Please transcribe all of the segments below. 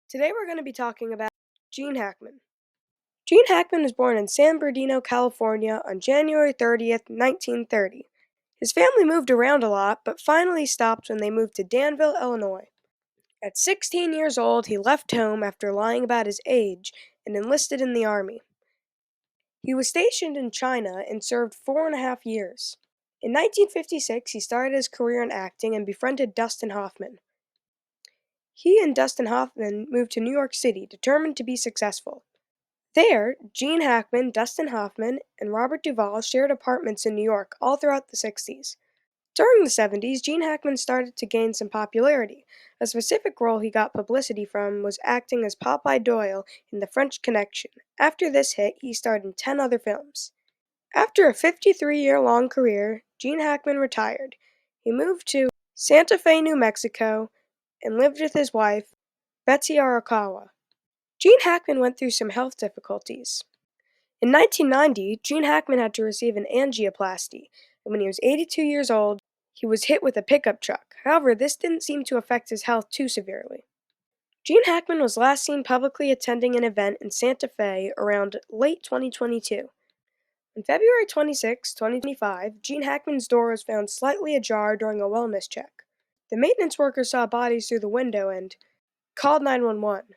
Today we're going to be talking about Gene Hackman. Gene Hackman was born in San Bernardino, California on January 30th, 1930. His family moved around a lot, but finally stopped when they moved to Danville, Illinois. At 16 years old, he left home after lying about his age and enlisted in the Army. He was stationed in China and served 4.5 years. In 1956, he started his career in acting and befriended Dustin Hoffman. He and Dustin Hoffman moved to New York City, determined to be successful. There, Gene Hackman, Dustin Hoffman, and Robert Duvall shared apartments in New York all throughout the 60s. During the 70s, Gene Hackman started to gain some popularity. A specific role he got publicity from was acting as Popeye Doyle in The French Connection. After this hit, he starred in 10 other films. After a 53-year-long career, Gene Hackman retired. He moved to Santa Fe, New Mexico, and lived with his wife, Betsy Arakawa. Gene Hackman went through some health difficulties. In 1990, Gene Hackman had to receive an angioplasty, and when he was 82 years old, he was hit with a pickup truck. However, this didn't seem to affect his health too severely. Gene Hackman was last seen publicly attending an event in Santa Fe around late 2022. On February 26, 2025, Gene Hackman's door was found slightly ajar during a wellness check. The maintenance worker saw bodies through the window and called 911.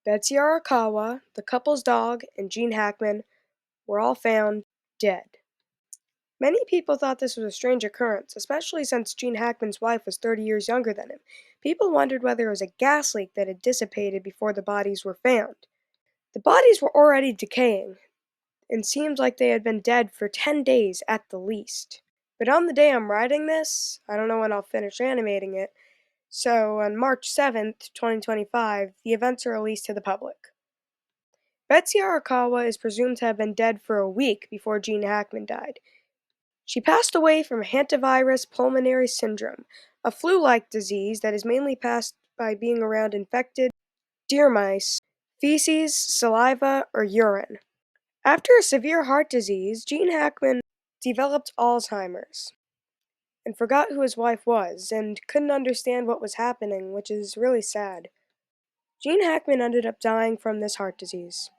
Betsy Arakawa, the couple's dog, and Gene Hackman were all found dead. Many people thought this was a strange occurrence, especially since Gene Hackman's wife was 30 years younger than him. People wondered whether it was a gas leak that had dissipated before the bodies were found. The bodies were already decaying, and seemed like they had been dead for 10 days at the least. But on the day I'm writing this, I don't know when I'll finish animating it, so on March 7th, 2025, the events are released to the public. Betsy Arakawa is presumed to have been dead for a week before Gene Hackman died. She passed away from hantavirus pulmonary syndrome, a flu-like disease that is mainly passed by being around infected deer mice, feces, saliva, or urine. After a severe heart disease, Gene Hackman developed Alzheimer's and forgot who his wife was and couldn't understand what was happening, which is really sad. Gene Hackman ended up dying from this heart disease.